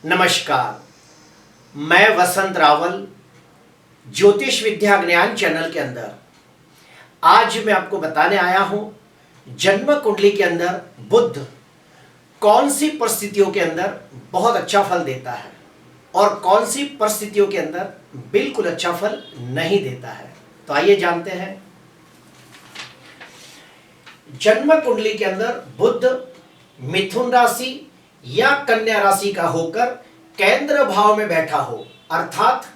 नमस्कार, मैं वसंत रावल ज्योतिष विद्या ज्ञान चैनल के अंदर आज मैं आपको बताने आया हूं जन्म कुंडली के अंदर बुध कौन सी परिस्थितियों के अंदर बहुत अच्छा फल देता है और कौन सी परिस्थितियों के अंदर बिल्कुल अच्छा फल नहीं देता है। तो आइए जानते हैं। जन्म कुंडली के अंदर बुध मिथुन राशि या कन्या राशि का होकर केंद्र भाव में बैठा हो, अर्थात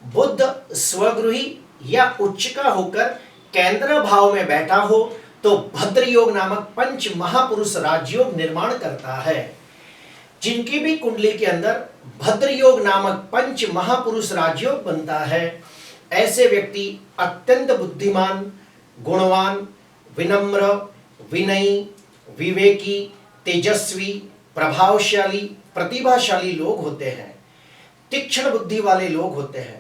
बुध स्वगृही या उच्च का होकर केंद्र भाव में बैठा हो तो भद्र योग नामक पंच महापुरुष राजयोग निर्माण करता है। जिनकी भी कुंडली के अंदर भद्र योग नामक पंच महापुरुष राजयोग बनता है, ऐसे व्यक्ति अत्यंत बुद्धिमान, गुणवान, विनम्र, विनयी, विवेकी, तेजस्वी, प्रभावशाली, प्रतिभाशाली लोग होते हैं। तीक्ष्ण बुद्धि वाले लोग होते हैं।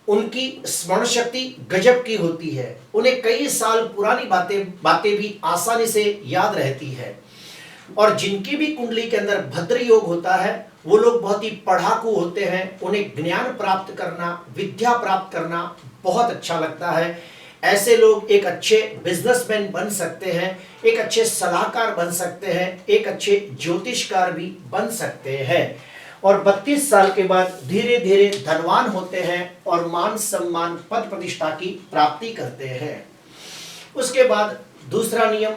उनकी स्मरण शक्ति गजब की होती है। उन्हें कई साल पुरानी बातें भी आसानी से याद रहती है। और जिनकी भी कुंडली के अंदर भद्र योग होता है, वो लोग बहुत ही पढ़ाकू होते हैं। उन्हें ज्ञान प्राप्त करना, विद्या प्राप्त करना बहुत अच्छा लगता है। ऐसे लोग एक अच्छे बिजनेसमैन बन सकते हैं, एक अच्छे सलाहकार बन सकते हैं, एक अच्छे ज्योतिषकार भी बन सकते हैं और 32 साल के बाद धीरे धीरे धनवान होते हैं और मान सम्मान पद प्रतिष्ठा की प्राप्ति करते हैं। उसके बाद दूसरा नियम,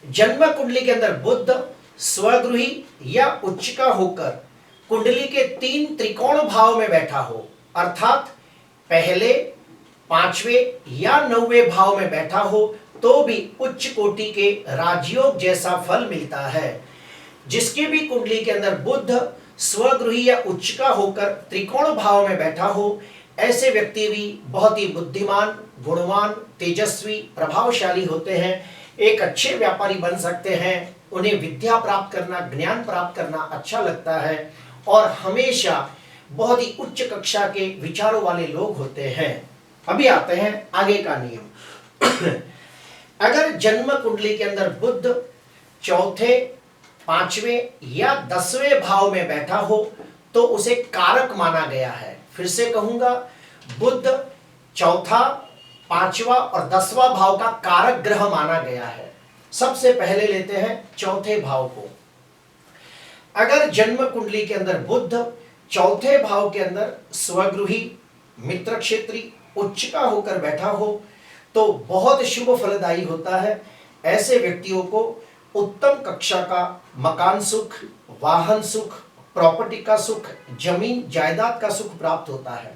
जन्म कुंडली के अंदर बुध स्वगृही या उच्च का होकर कुंडली के 3 त्रिकोण भाव में बैठा हो, अर्थात पहले, 5वें या 9वें भाव में बैठा हो तो भी उच्च कोटि के राजयोग जैसा फल मिलता है। जिसकी भी कुंडली के अंदर बुध स्वगृही या उच्च का होकर त्रिकोण भाव में बैठा हो, ऐसे व्यक्ति भी बहुत ही बुद्धिमान, गुणवान, तेजस्वी, प्रभावशाली होते हैं। एक अच्छे व्यापारी बन सकते हैं। उन्हें विद्या प्राप्त करना, ज्ञान प्राप्त करना अच्छा लगता है और हमेशा बहुत ही उच्च कक्षा के विचारों वाले लोग होते हैं। अभी आते हैं आगे का नियम। अगर जन्म कुंडली के अंदर बुध चौथे, 5वें या 10वें भाव में बैठा हो तो उसे कारक माना गया है। फिर से कहूंगा, बुध चौथा, 5वां और 10वां भाव का कारक ग्रह माना गया है। सबसे पहले लेते हैं चौथे भाव को। अगर जन्म कुंडली के अंदर बुध चौथे भाव के अंदर स्वगृही, मित्र क्षेत्री, उच्च का होकर बैठा हो तो बहुत शुभ फलदायी होता है। ऐसे व्यक्तियों को उत्तम कक्षा का मकान सुख, वाहन सुख, प्रॉपर्टी का सुख, जमीन जायदाद का सुख प्राप्त होता है।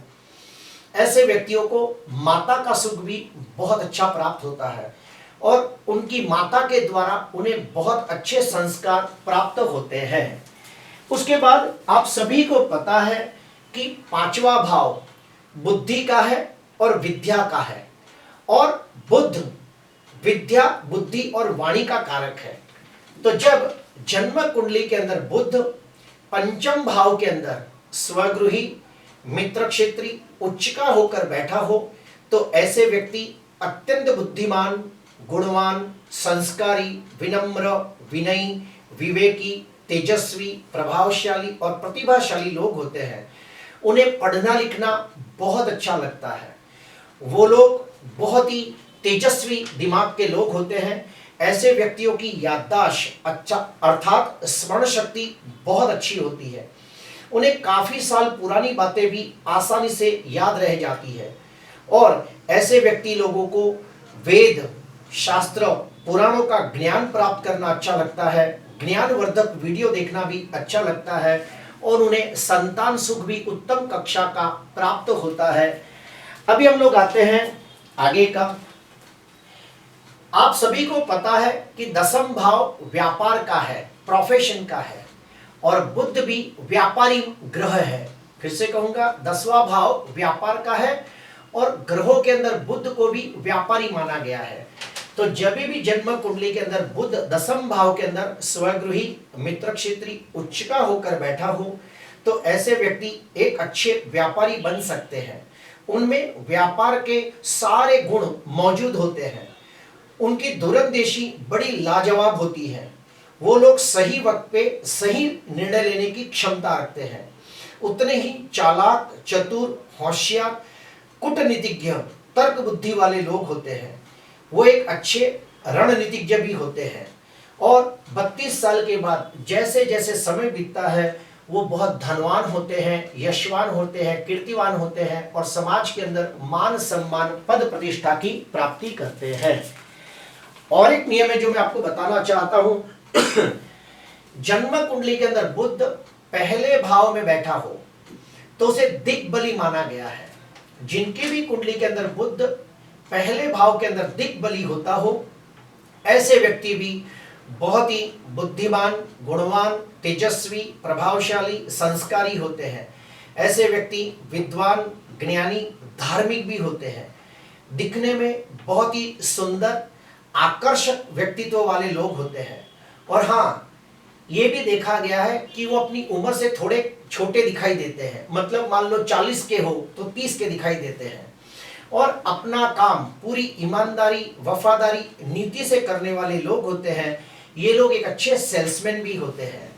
ऐसे व्यक्तियों को माता का सुख भी बहुत अच्छा प्राप्त होता है और उनकी माता के द्वारा उन्हें बहुत अच्छे संस्कार प्राप्त होते हैं। उसके बाद आप सभी को पता है कि 5वां भाव बुद्धि का है और विद्या का है और बुध विद्या, बुद्धि और वाणी का कारक है। तो जब जन्म कुंडली के अंदर बुध पंचम भाव के अंदर स्वगृही, मित्र क्षेत्री, उच्च का होकर बैठा हो तो ऐसे व्यक्ति अत्यंत बुद्धिमान, गुणवान, संस्कारी, विनम्र, विनयी, विवेकी, तेजस्वी, प्रभावशाली और प्रतिभाशाली लोग होते हैं। उन्हें पढ़ना लिखना बहुत अच्छा लगता है। वो लोग बहुत ही तेजस्वी दिमाग के लोग होते हैं। ऐसे व्यक्तियों की याददाश्त अच्छा, अर्थात स्मरण शक्ति बहुत अच्छी होती है। उन्हें काफी साल पुरानी बातें भी आसानी से याद रह जाती है और ऐसे व्यक्ति लोगों को वेद, शास्त्र, पुराणों का ज्ञान प्राप्त करना अच्छा लगता है। ज्ञानवर्धक वीडियो देखना भी अच्छा लगता है और उन्हें संतान सुख भी उत्तम कक्षा का प्राप्त होता है। अभी हम लोग आते हैं आगे का। आप सभी को पता है कि 10वां भाव व्यापार का है, प्रोफेशन का है और बुध भी व्यापारी ग्रह है। फिर से कहूंगा, 10वां भाव व्यापार का है और ग्रहों के अंदर बुध को भी व्यापारी माना गया है। तो जब भी जन्म कुंडली के अंदर बुध 10वें भाव के अंदर स्वगृही, मित्र क्षेत्री, उच्च का होकर बैठा हो तो ऐसे व्यक्ति एक अच्छे व्यापारी बन सकते हैं। उनमें व्यापार के सारे गुण मौजूद होते हैं। उनकी दूरंदेशी बड़ी लाजवाब होती है। वो लोग सही वक्त पे सही निर्णय लेने की क्षमता रखते हैं, उतने ही चालाक, चतुर, होशियार, कूटनीतिज्ञ, तर्क बुद्धि वाले लोग होते हैं। वो एक अच्छे रणनीतिज्ञ भी होते हैं और 32 साल के बाद जैसे जैसे समय बीतता है वो बहुत धनवान होते हैं, यशवान होते हैं, कीर्तिवान होते हैं और समाज के अंदर मान सम्मान, पद प्रतिष्ठा की प्राप्ति करते हैं। और एक नियम है जो मैं आपको बताना चाहता हूं जन्म कुंडली के अंदर बुध पहले भाव में बैठा हो तो उसे दिग्बली माना गया है। जिनकी भी कुंडली के अंदर बुध पहले भाव के अंदर दिग्बली होता हो, ऐसे व्यक्ति भी बहुत ही बुद्धिमान, गुणवान, तेजस्वी, प्रभावशाली, संस्कारी होते हैं। ऐसे व्यक्ति विद्वान, ज्ञानी, धार्मिक भी होते हैं। दिखने में बहुत ही सुंदर, आकर्षक व्यक्तित्व वाले लोग होते हैं। और हाँ, ये भी देखा गया है कि वो अपनी उम्र से थोड़े छोटे दिखाई देते हैं। मतलब मान लो 40 के हो तो 30 के दिखाई देते हैं और अपना काम पूरी ईमानदारी, वफादारी, नीति से करने वाले लोग होते हैं। ये लोग एक अच्छे सेल्समैन भी होते हैं।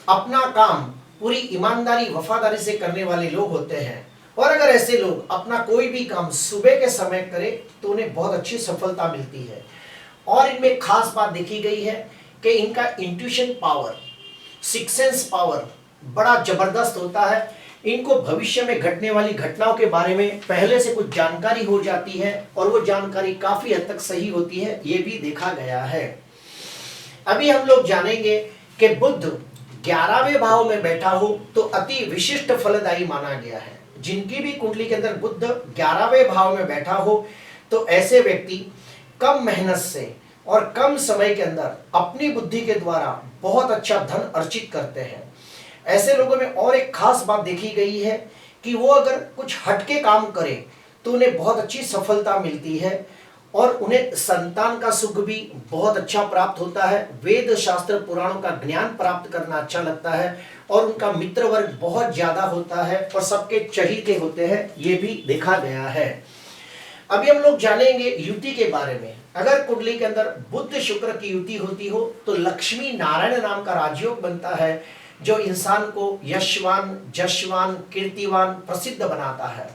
अपना काम पूरी ईमानदारी, वफादारी से करने वाले लोग होते हैं और अगर ऐसे लोग अपना कोई भी काम सुबह के समय करें तो उन्हें बहुत अच्छी सफलता मिलती है। और इनमें खास बात देखी गई है कि इनका intuition power, six sense power बड़ा जबरदस्त होता है। इनको भविष्य में घटने वाली घटनाओं के बारे में पहले से कुछ जानकारी हो जाती है और वो जानकारी काफी हद तक सही होती है, ये भी देखा गया है। अभी हम लोग जानेंगे कि बुध 11वें भाव में बैठा हो तो अति विशिष्ट फलदायी माना गया है। जिनकी भी कुंडली के अंदर बुध 11वें भाव में बैठा हो तो ऐसे व्यक्ति कम मेहनत से और कम समय के अंदर अपनी बुद्धि के द्वारा बहुत अच्छा धन अर्जित करते हैं। ऐसे लोगों में और एक खास बात देखी गई है कि वो अगर कुछ हटके काम करें तो उन्हें बहुत अच्छी सफलता मिलती है और उन्हें संतान का सुख भी बहुत अच्छा प्राप्त होता है। वेद शास्त्र पुराणों का ज्ञान प्राप्त करना अच्छा लगता है और उनका मित्र वर्ग बहुत ज्यादा होता है और सबके चहीते होते हैं, ये भी देखा गया है। अभी हम लोग जानेंगे युति के बारे में। अगर कुंडली के अंदर बुध शुक्र की युति होती हो तो लक्ष्मी नारायण नाम का राजयोग बनता है जो इंसान को यशवान, जशवान, कीर्तिवान, प्रसिद्ध बनाता है।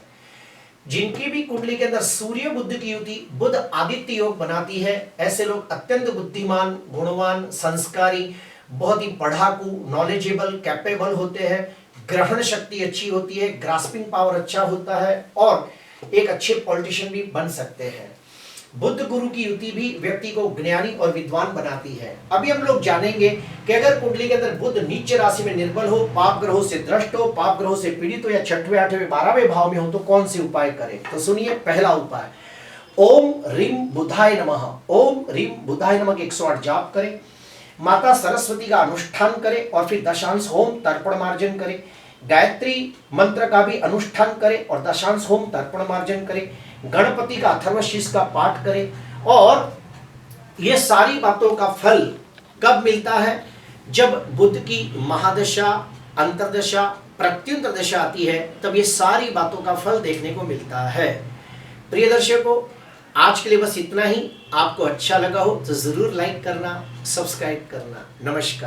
जिनकी भी कुंडली के अंदर सूर्य बुध की युति बुध आदित्य योग बनाती है, ऐसे लोग अत्यंत बुद्धिमान, गुणवान, संस्कारी, बहुत ही पढ़ाकू, नॉलेजेबल, कैपेबल होते हैं। ग्रहण शक्ति अच्छी होती है, ग्रास्पिंग पावर अच्छा होता है और एक अच्छे पॉलिटिशियन भी बन सकते हैं। बुध गुरु की युति भी व्यक्ति को ज्ञानी और विद्वान बनाती है। अभी हम लोग जानेंगे कि अगर कुंडली के अंदर बुध नीच राशि में निर्बल हो, पाप ग्रहों से द्रष्ट हो, पाप ग्रहों से पीड़ित हो या 6वें, 8वें, 12वें भाव में हो तो कौन से उपाय करें। तो सुनिए, पहला उपाय, ओम ह्रीम बुधाय नमः, ओम ह्रीम बुधाय नमः 108 जाप करें। माता सरस्वती का अनुष्ठान करें और फिर दशांश होम तर्पण मार्जन करें। गायत्री मंत्र का भी अनुष्ठान करें और दशांश होम तर्पण मार्जन करें। गणपति का अथर्वशीष का पाठ करें। और ये सारी बातों का फल कब मिलता है? जब बुध की महादशा, अंतरदशा, प्रत्युंतर दशा आती है तब ये सारी बातों का फल देखने को मिलता है। प्रिय दर्शकों, आज के लिए बस इतना ही। आपको अच्छा लगा हो तो जरूर लाइक करना, सब्सक्राइब करना। नमस्कार।